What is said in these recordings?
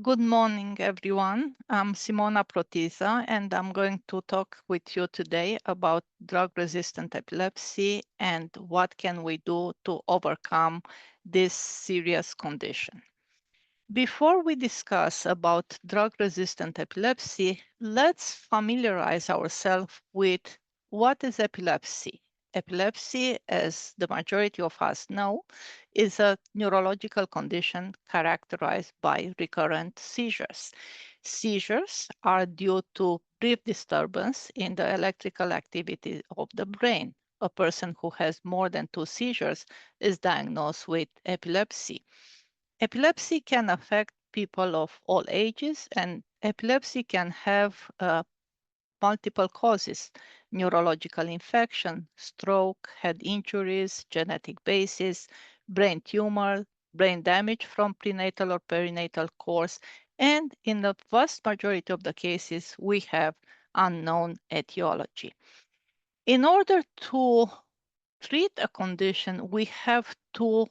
Good morning, everyone. I'm Simona Proteasa, and I'm going to talk with you today about drug-resistant epilepsy and what can we do to overcome this serious condition. Before we discuss about drug-resistant epilepsy, let's familiarize ourselves with what is epilepsy. Epilepsy, as the majority of us know, is a neurological condition characterized by recurrent seizures. Seizures are due to brief disturbance in the electrical activity of the brain. A person who has more than two seizures is diagnosed with epilepsy. Epilepsy can affect people of all ages, and epilepsy can have multiple causes: neurological infection, stroke, head injuries, genetic basis, brain tumor, brain damage from prenatal or perinatal course, and in the vast majority of the cases, we have unknown etiology. In order to treat a condition, we have to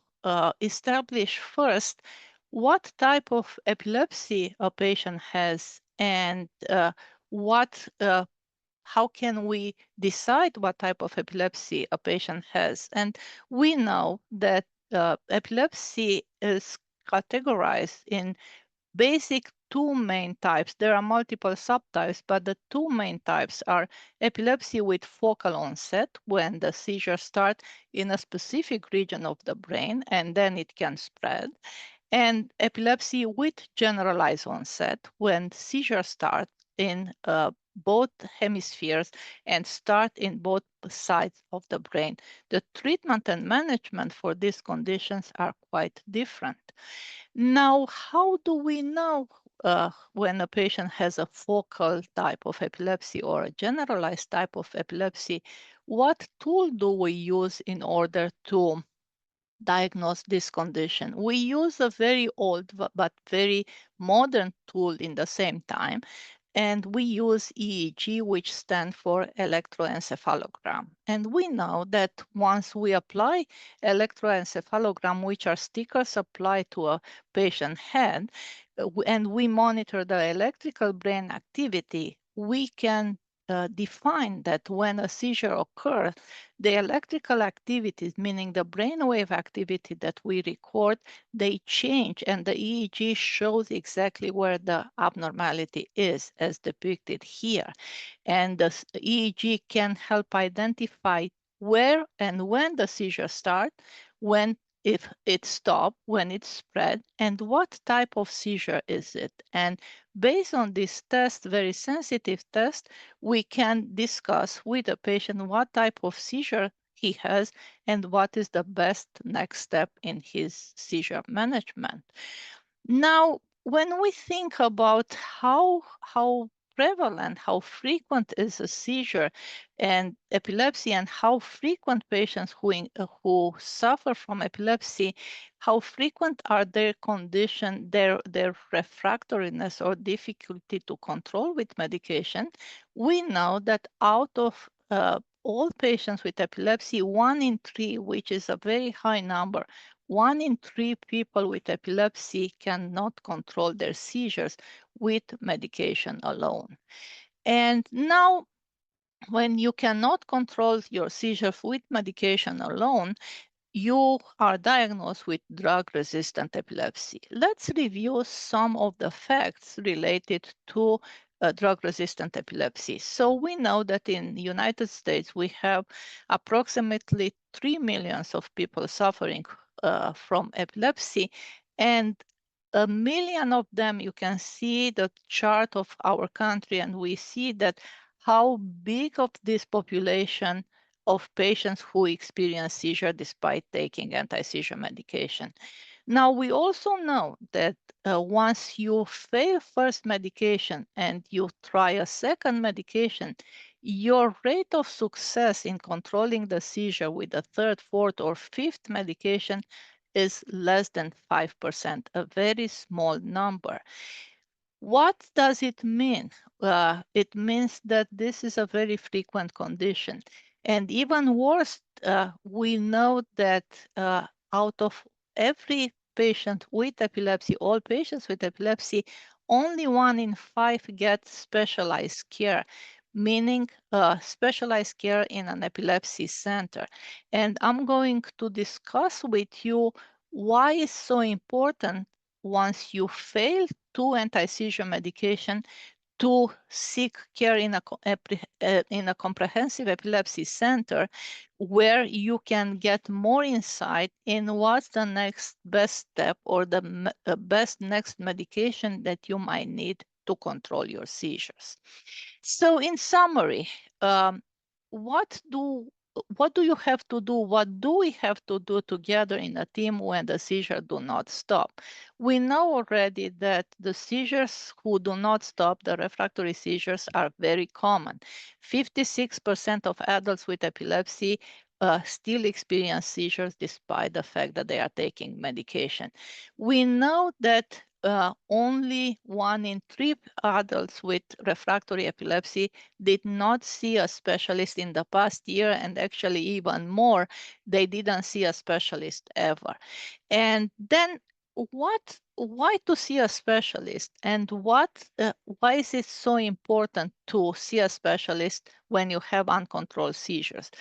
establish first what type of epilepsy a patient has and what how can we decide what type of epilepsy a patient has. And we know that epilepsy is categorized in basic two main types. There are multiple subtypes, but the two main types are epilepsy with focal onset, when the seizures start in a specific region of the brain and then it can spread, and epilepsy with generalized onset, when seizures start in both hemispheres and start in both sides of the brain. The treatment and management for these conditions are quite different. Now, how do we know when a patient has a focal type of epilepsy or a generalized type of epilepsy? What tool do we use in order to diagnose this condition? We use a very old but very modern tool in the same time, and we use EEG, which stands for electroencephalogram. And we know that once we apply electroencephalogram, which are stickers applied to a patient head, and we monitor the electrical brain activity, we can define that when a seizure occurs, the electrical activities, meaning the brainwave activity that we record, they change, and the EEG shows exactly where the abnormality is, as depicted here. And the EEG can help identify where and when the seizure starts, when if it stopped, when it spread, and what type of seizure is it. And based on this test, very sensitive test, we can discuss with the patient what type of seizure he has and what is the best next step in his seizure management. Now, when we think about how prevalent, how frequent is a seizure and epilepsy, and how frequent patients who suffer from epilepsy, how frequent are their condition, their refractoriness or difficulty to control with medication, we know that out of all patients with epilepsy, 1 in 3, which is a very high number, 1 in 3 people with epilepsy cannot control their seizures with medication alone. And now, when you cannot control your seizures with medication alone, you are diagnosed with drug-resistant epilepsy. Let's review some of the facts related to drug-resistant epilepsy. So we know that in the United States, we have approximately 3 million of people suffering from epilepsy, and 1 million of them, you can see the chart of our country, and we see that how big of this population of patients who experience seizure despite taking anti-seizure medication. Now, we also know that once you fail first medication and you try a second medication, your rate of success in controlling the seizure with the third, fourth, or fifth medication is less than 5%, a very small number. What does it mean? It means that this is a very frequent condition. And even worse, we know that out of every patients with epilepsy, all patients with epilepsy, only 1 in 5 get specialized care, meaning specialized care in an epilepsy center. And I'm going to discuss with you why it's so important once you fail 2 anti-seizure medication to seek care in a comprehensive epilepsy center where you can get more insight in what's the next best step or the best next medication that you might need to control your seizures. So in summary, um, what do what do you have to do? What do we have to do together in a team when the seizures do not stop? We know already that the seizures who do not stop, the refractory seizures, are very common. 56% of adults with epilepsy still experience seizures despite the fact that they are taking medication. We know that only 1 in 3 adults with refractory epilepsy did not see a specialist in the past year, and actually even more, they didn't see a specialist ever. And then why to see a specialist, and why is it so important to see a specialist when you have uncontrolled seizures?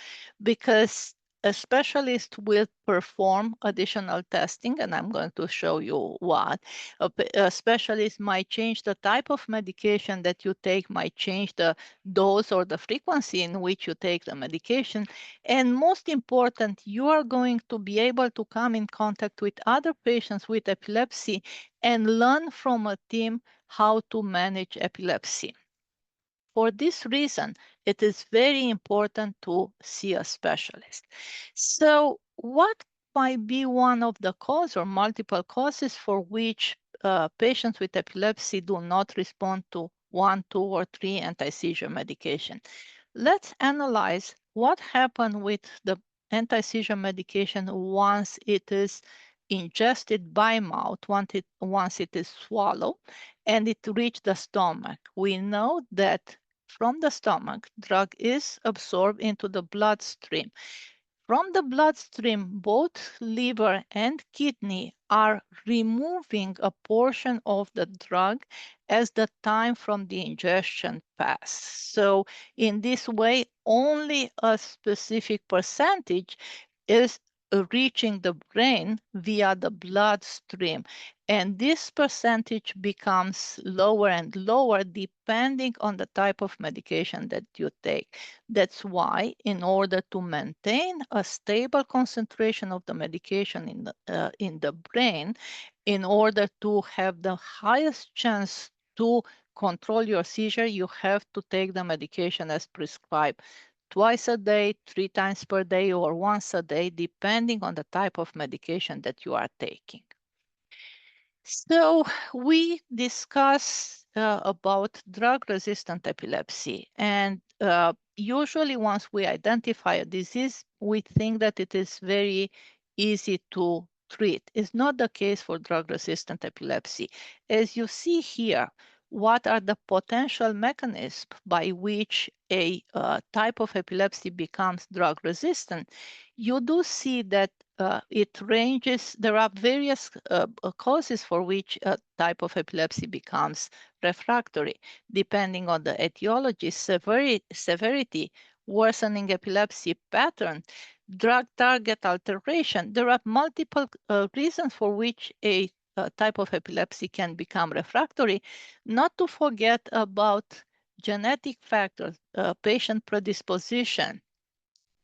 Because a specialist will perform additional testing, and I'm going to show you what. A specialist might change the type of medication that you take, might change the dose or the frequency in which you take the medication. And most important, you are going to be able to come in contact with other patients with epilepsy and learn from a team how to manage epilepsy. For this reason, it is very important to see a specialist. So what might be one of the causes or multiple causes for which patients with epilepsy do not respond to 1, 2, or 3 anti-seizure medication? Let's analyze what happened with the anti-seizure medication once it is ingested by mouth, once it is swallowed, and it reached the stomach. We know that from the stomach, drug is absorbed into the bloodstream. From the bloodstream, both liver and kidney are removing a portion of the drug as the time from the ingestion passes. So in this way, only a specific percentage is reaching the brain via the bloodstream. And this percentage becomes lower and lower depending on the type of medication that you take. That's why, in order to maintain a stable concentration of the medication in the brain, in order to have the highest chance to control your seizure, you have to take the medication as prescribed twice a day, 3 times per day, or once a day, depending on the type of medication that you are taking. So we discuss about drug-resistant epilepsy, and usually once we identify a disease, we think that it is very easy to treat. It's not the case for drug-resistant epilepsy. As you see here, what are the potential mechanisms by which a type of epilepsy becomes drug-resistant? You do see that it ranges. There are various causes for which a type of epilepsy becomes refractory, depending on the etiology, severity, worsening epilepsy pattern, drug target alteration. There are multiple reasons for which a type of epilepsy can become refractory, not to forget about genetic factors, patient predisposition,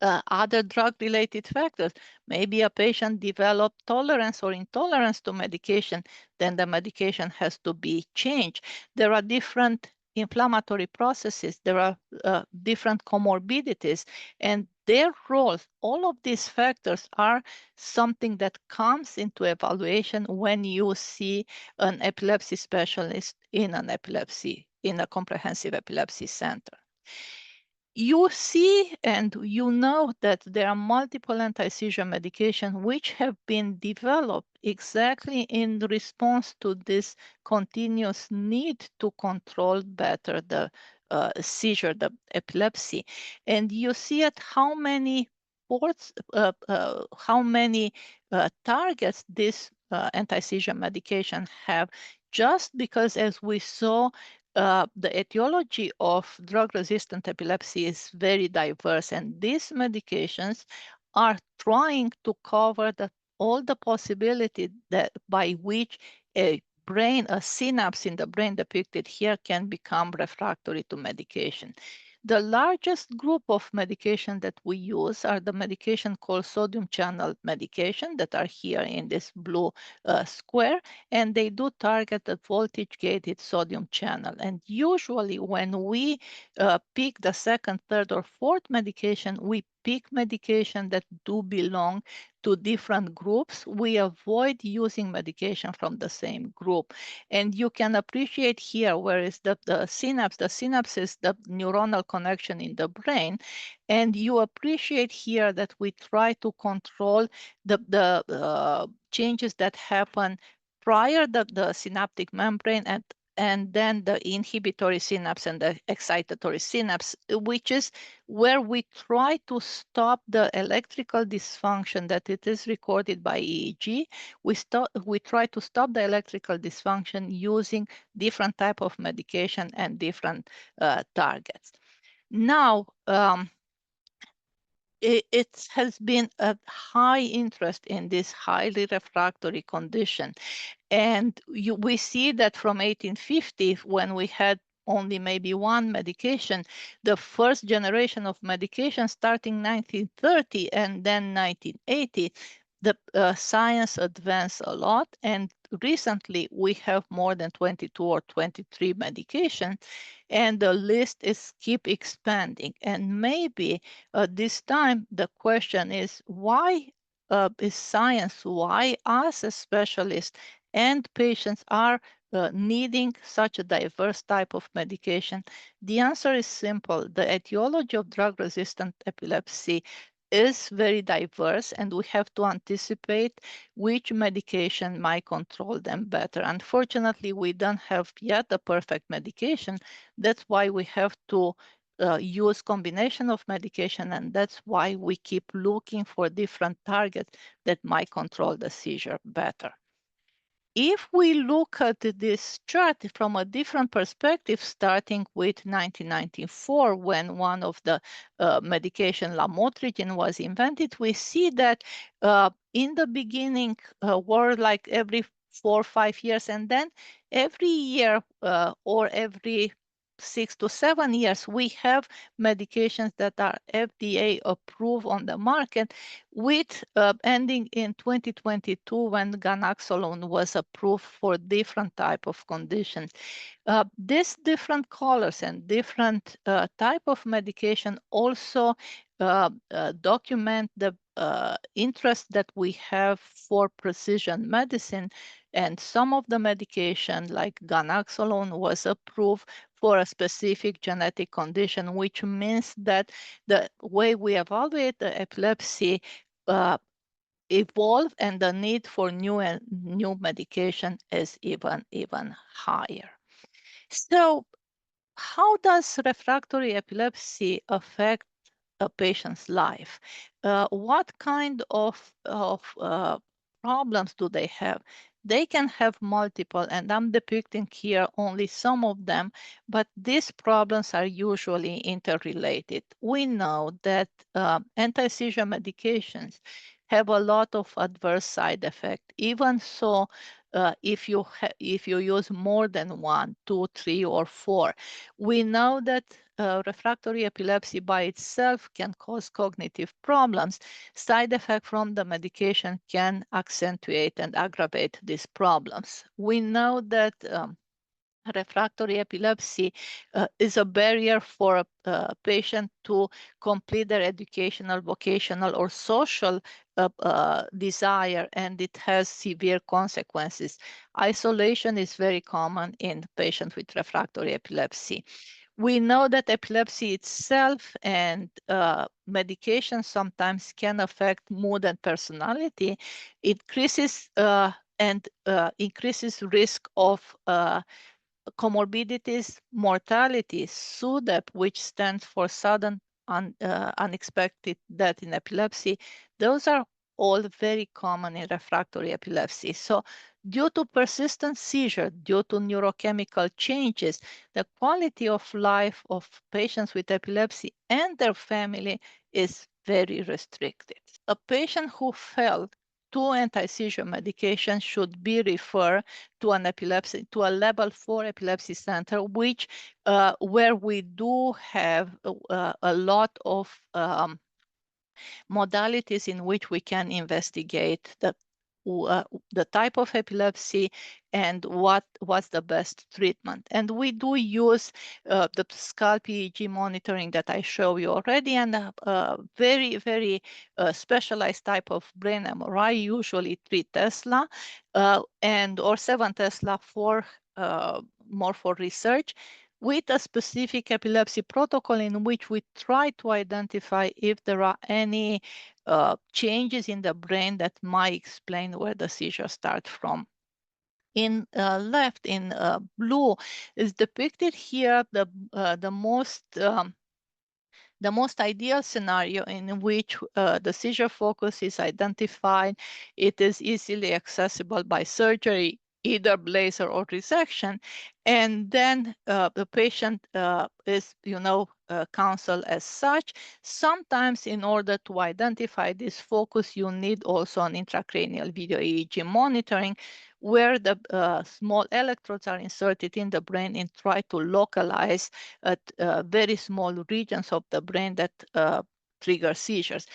other drug-related factors. Maybe a patient developed tolerance or intolerance to medication, then the medication has to be changed. There are different inflammatory processes, there are different comorbidities, and their roles, all of these factors are something that comes into evaluation when you see an epilepsy specialist in a comprehensive epilepsy center. You see and you know that there are multiple anti-seizure medications which have been developed exactly in response to this continuous need to control better the seizure, the epilepsy. And you see at how many ports, how many targets these anti-seizure medication have, just because, as we saw, the etiology of drug-resistant epilepsy is very diverse, and these medications are trying to cover all the possibility that by which a synapse in the brain depicted here can become refractory to medication. The largest group of medication that we use are the medication called sodium channel medication that are here in this blue square, and they do target the voltage gated sodium channel. And usually when we pick the second, third, or fourth medication, we pick medication that do belong to different groups. We avoid using medication from the same group. And you can appreciate here where is the synapse. The synapse is the neuronal connection in the brain. And you appreciate here that we try to control the changes that happen prior to the synaptic membrane and then the inhibitory synapse and the excitatory synapse, which is where we try to stop the electrical dysfunction that it is recorded by EEG. We try to stop the electrical dysfunction using different type of medication and different targets. Now, it has been a high interest in this highly refractory condition. And we see that from 1850, when we had only maybe one medication, the first generation of medication starting 1930 and then 1980, the science advanced a lot. And recently we have more than 22 or 23 medications, and the list is keep expanding. And maybe this time the question is, why is science, why us as specialists and patients are needing such a diverse type of medication? The answer is simple. The etiology of drug-resistant epilepsy is very diverse, and we have to anticipate which medication might control them better. Unfortunately, we don't have yet a perfect medication. That's why we have to use combination of medication, and that's why we keep looking for different targets that might control the seizure better. If we look at this chart from a different perspective, starting with 1994, when one of the medication, lamotrigine, was invented, we see that in the beginning were like every 4 or 5 years, and then every year or every 6 to 7 years, we have medications that are FDA approved on the market, with ending in 2022 when ganaxolone was approved for different type of conditions. These different colors and different type of medication also document the interest that we have for precision medicine. And some of the medication, like ganaxolone, was approved for a specific genetic condition, which means that the way we evaluate the epilepsy evolve, and the need for new medication is even higher. So how does refractory epilepsy affect a patient's life? What kind of problems do they have? They can have multiple, and I'm depicting here only some of them, but these problems are usually interrelated. We know that anti-seizure medications have a lot of adverse side effects. Even so, if you use more than 1, 2, 3, or 4, we know that refractory epilepsy by itself can cause cognitive problems. Side effects from the medication can accentuate and aggravate these problems. We know that refractory epilepsy is a barrier for a patient to complete their educational, vocational, or social desire, and it has severe consequences. Isolation is very common in patients with refractory epilepsy. We know that epilepsy itself and medication sometimes can affect mood and personality. It increases increases risk of comorbidities, mortality, SUDEP, which stands for sudden unexpected death in epilepsy. Those are all very common in refractory epilepsy. So due to persistent seizure, due to neurochemical changes, the quality of life of patients with epilepsy and their family is very restricted. A patient who failed two anti-seizure medications should be referred to a level 4 epilepsy center, which where we do have a lot of modalities in which we can investigate the type of epilepsy and what's the best treatment. And we do use the scalp EEG monitoring that I show you already, and a very, very specialized type of brain MRI, usually 3 Tesla and or 7 Tesla for more for research, with a specific epilepsy protocol in which we try to identify if there are any changes in the brain that might explain where the seizure starts from. In left, in blue, is depicted here the most ideal scenario in which the seizure focus is identified. It is easily accessible by surgery, either laser or resection, and then the patient is, counseled as such. Sometimes in order to identify this focus, you need also an intracranial video EEG monitoring, where the small electrodes are inserted in the brain and try to localize at very small regions of the brain that trigger seizures.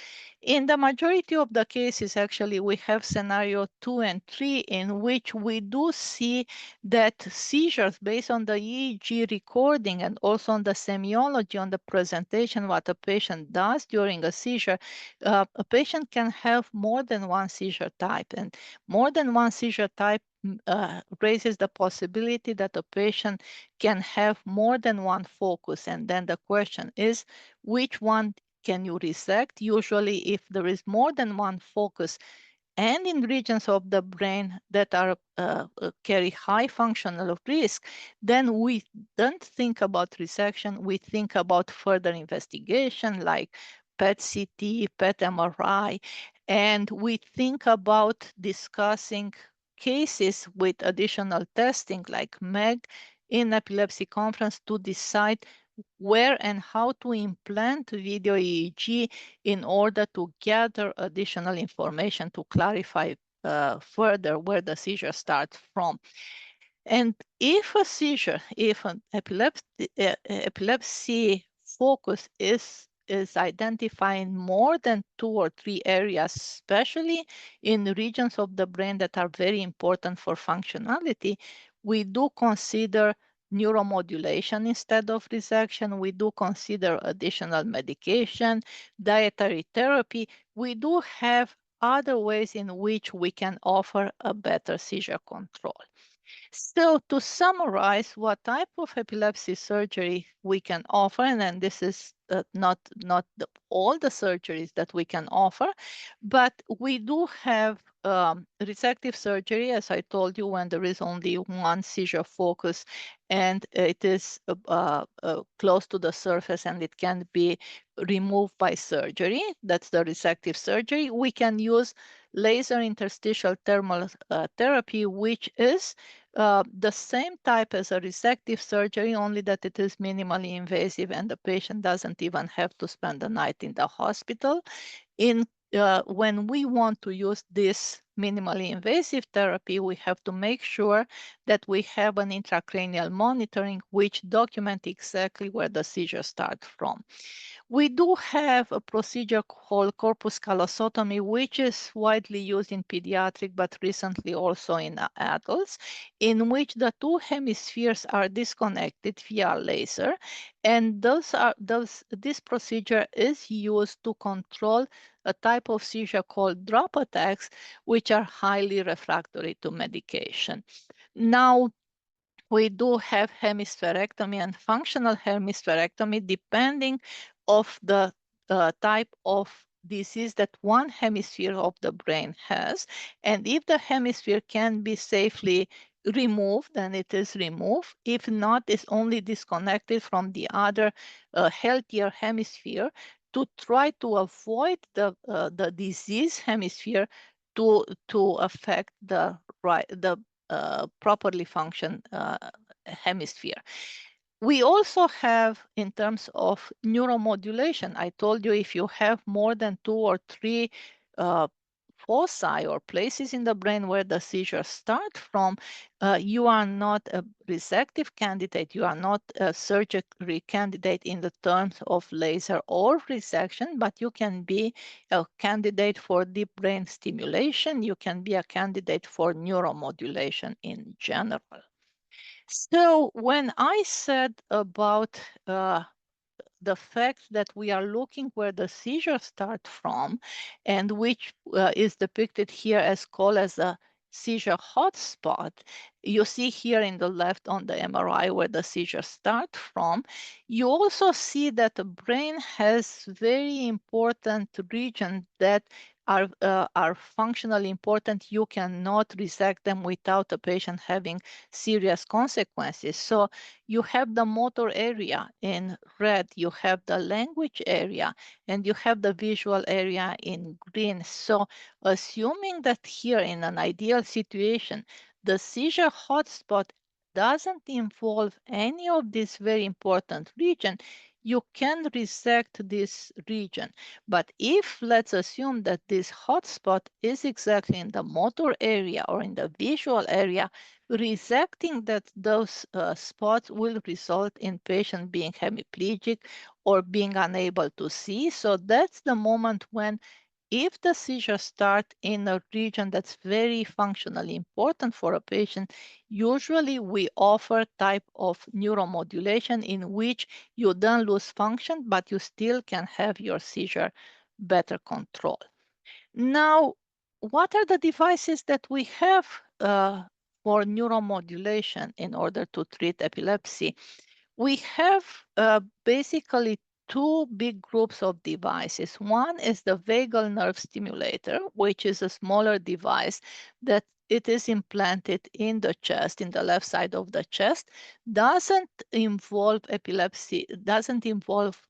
In the majority of the cases, actually, we have scenario 2 and 3 in which we do see that seizures based on the EEG recording and also on the semiology, on the presentation, what a patient does during a seizure, a patient can have more than one seizure type, and more than one seizure type raises the possibility that a patient can have more than one focus. And then the question is, which one can you resect? Usually, if there is more than one focus and in regions of the brain that are carry high functional risk, then we don't think about resection. We think about further investigation like PET-CT, PET-MRI, and we think about discussing cases with additional testing like MEG in epilepsy conference to decide where and how to implant video EEG in order to gather additional information to clarify further where the seizure starts from. And if a seizure, if an epilepsy focus is identifying more than 2 or 3 areas, especially in regions of the brain that are very important for functionality, we do consider neuromodulation instead of resection. We do consider additional medication, dietary therapy. We do have other ways in which we can offer a better seizure control. So to summarize what type of epilepsy surgery we can offer, and then this is not all the surgeries that we can offer, but we do have resective surgery, as I told you, when there is only one seizure focus and it is close to the surface and it can be removed by surgery. That's the resective surgery. We can use laser interstitial thermal therapy, which is the same type as a resective surgery, only that it is minimally invasive and the patient doesn't even have to spend the night in the hospital. When we want to use this minimally invasive therapy, we have to make sure that we have an intracranial monitoring which documents exactly where the seizure starts from. We do have a procedure called corpus callosotomy, which is widely used in pediatric, but recently also in adults, in which the two hemispheres are disconnected via laser. And this procedure is used to control a type of seizure called drop attacks, which are highly refractory to medication. Now, we do have hemispherectomy and functional hemispherectomy depending of the type of disease that one hemisphere of the brain has. And if the hemisphere can be safely removed, then it is removed. If not, it's only disconnected from the other healthier hemisphere to try to avoid the disease hemisphere to affect the properly function hemisphere. We also have, in terms of neuromodulation, I told you if you have more than 2 or 3 foci or places in the brain where the seizures start from, you are not a resective candidate, you are not a surgery candidate in the terms of laser or resection, but you can be a candidate for deep brain stimulation, you can be a candidate for neuromodulation in general. So when I said about the fact that we are looking where the seizures start from, and which is depicted here as called as a seizure hotspot. You see here in the left on the MRI where the seizures start from. You also see that the brain has very important regions that are functionally important. You cannot resect them without a patient having serious consequences. So you have the motor area in red, you have the language area, and you have the visual area in green. So assuming that here in an ideal situation, the seizure hotspot doesn't involve any of these very important region, you can resect this region. But if let's assume that this hotspot is exactly in the motor area or in the visual area, resecting those spots will result in patient being hemiplegic or being unable to see. So that's the moment when, if the seizures start in a region that's very functionally important for a patient, usually we offer type of neuromodulation in which you don't lose function, but you still can have your seizure better controlled. Now, what are the devices that we have for neuromodulation in order to treat epilepsy? We have basically two big groups of devices. One is the vagal nerve stimulator, which is a smaller device that it is implanted in the chest, in the left side of the chest, doesn't involve epilepsy, doesn't involve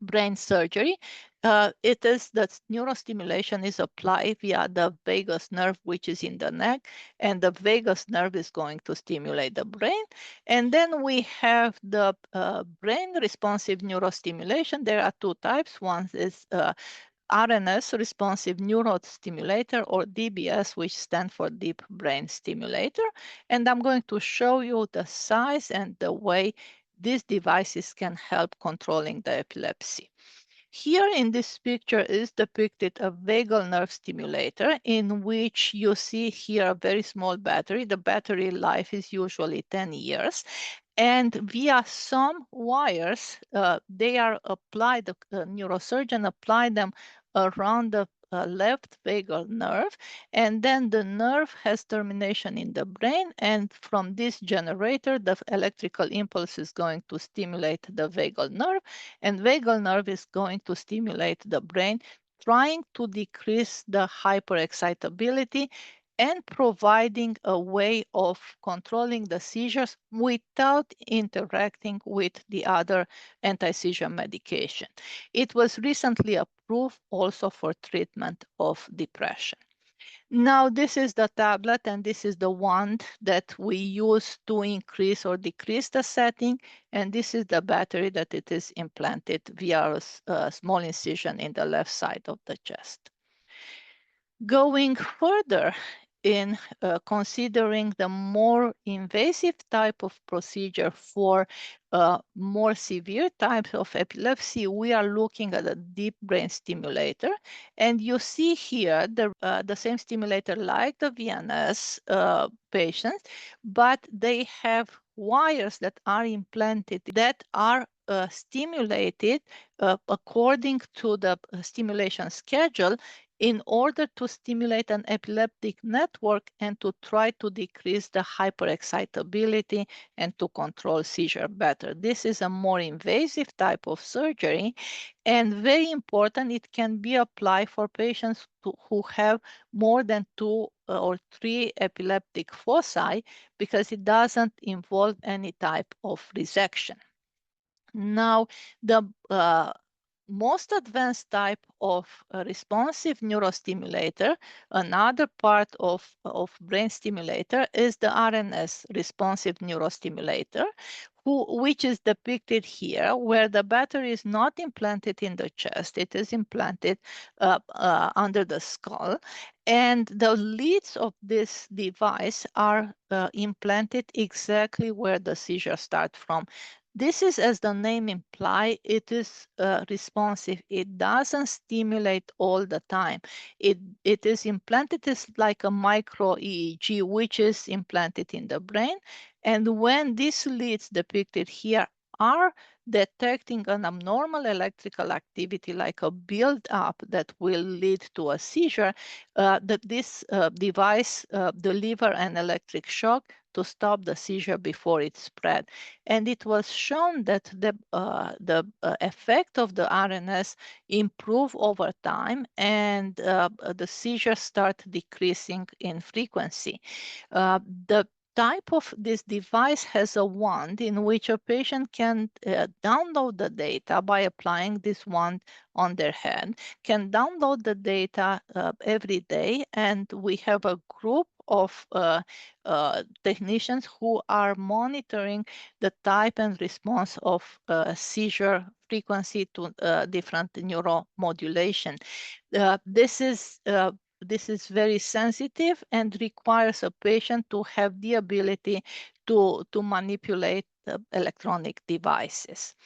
brain surgery. It is that neurostimulation is applied via the vagus nerve, which is in the neck, and the vagus nerve is going to stimulate the brain. And then we have the brain responsive neurostimulation. There are two types. One is RNS, responsive neurostimulator, or DBS, which stands for deep brain stimulator. And I'm going to show you the size and the way these devices can help controlling the epilepsy. Here in this picture is depicted a vagal nerve stimulator in which you see here a very small battery. The battery life is usually 10 years. And via some wires, they are applied, the neurosurgeon applied them around the left vagal nerve, and then the nerve has termination in the brain, and from this generator, the electrical impulse is going to stimulate the vagal nerve, and vagal nerve is going to stimulate the brain, trying to decrease the hyperexcitability and providing a way of controlling the seizures without interacting with the other anti-seizure medication. It was recently approved also for treatment of depression. Now, this is the tablet and this is the wand that we use to increase or decrease the setting. And this is the battery that it is implanted via a small incision in the left side of the chest. Going further in considering the more invasive type of procedure for more severe types of epilepsy, we are looking at a deep brain stimulator. And you see here the same stimulator like the VNS patients, but they have wires that are implanted that are stimulated according to the stimulation schedule in order to stimulate an epileptic network and to try to decrease the hyperexcitability and to control seizure better. This is a more invasive type of surgery, and very important, it can be applied for patients who have more than 2 or 3 epileptic foci because it doesn't involve any type of resection. Now, the most advanced type of responsive neurostimulator, another part of brain stimulator is the RNS responsive neurostimulator, which is depicted here, where the battery is not implanted in the chest, it is implanted under the skull. And the leads of this device are implanted exactly where the seizure starts from. This is, as the name implies, it is responsive. It doesn't stimulate all the time. It is implanted as like a micro EEG, which is implanted in the brain. And when these leads depicted here are detecting an abnormal electrical activity like a build-up that will lead to a seizure, that this device deliver an electric shock to stop the seizure before it spread. And it was shown that the effect of the RNS improve over time, and the seizures start decreasing in frequency. The type of this device has a wand in which a patient can download the data by applying this wand on their head, can download the data every day, and we have a group of technicians who are monitoring the type and response of seizure frequency to different neuromodulation. This is very sensitive and requires a patient to have the ability to manipulate electronic devices.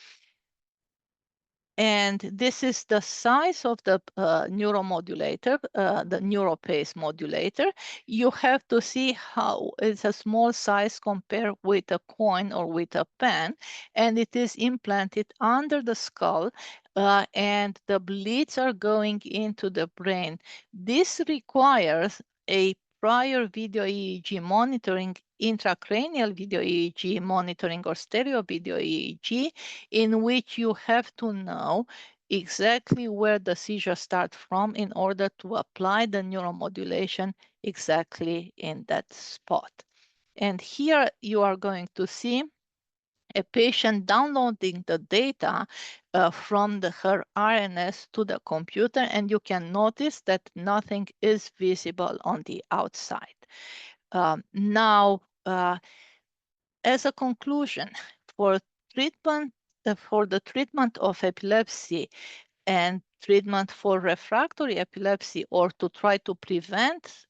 And this is the size of the neuromodulator, the NeuroPace modulator. You have to see how it's a small size compared with a coin or with a pen, and it is implanted under the skull, and the leads are going into the brain. This requires a prior video EEG monitoring, intracranial video EEG monitoring, or stereo video EEG, in which you have to know exactly where the seizure starts from in order to apply the neuromodulation exactly in that spot. And here you are going to see a patient downloading the data from her RNS to the computer, and you can notice that nothing is visible on the outside. Now, as a conclusion, for treatment, for the treatment of epilepsy and treatment for refractory epilepsy, or to try to prevent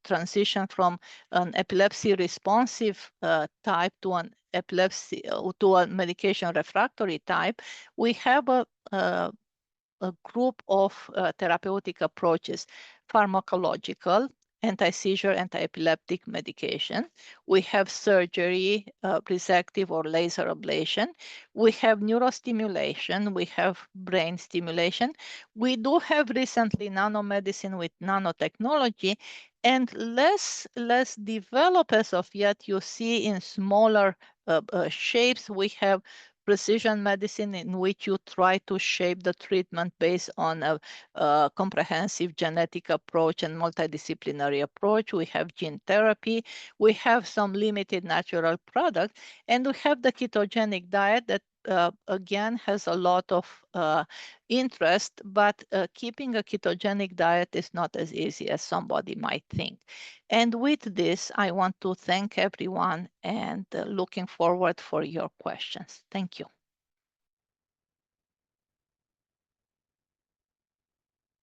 transition from an epilepsy responsive type to an epilepsy to a medication refractory type, we have a group of therapeutic approaches: pharmacological, anti-seizure, anti-epileptic medication. We have surgery, resective or laser ablation. We have neurostimulation. We have brain stimulation. We do have recently nanomedicine with nanotechnology, and less developed as of yet. You see in smaller shapes, we have precision medicine, in which you try to shape the treatment based on a comprehensive genetic approach and multidisciplinary approach. We have gene therapy. We have some limited natural products, and we have the ketogenic diet that again has a lot of interest, but keeping a ketogenic diet is not as easy as somebody might think. And with this, I want to thank everyone, and looking forward for your questions. Thank you.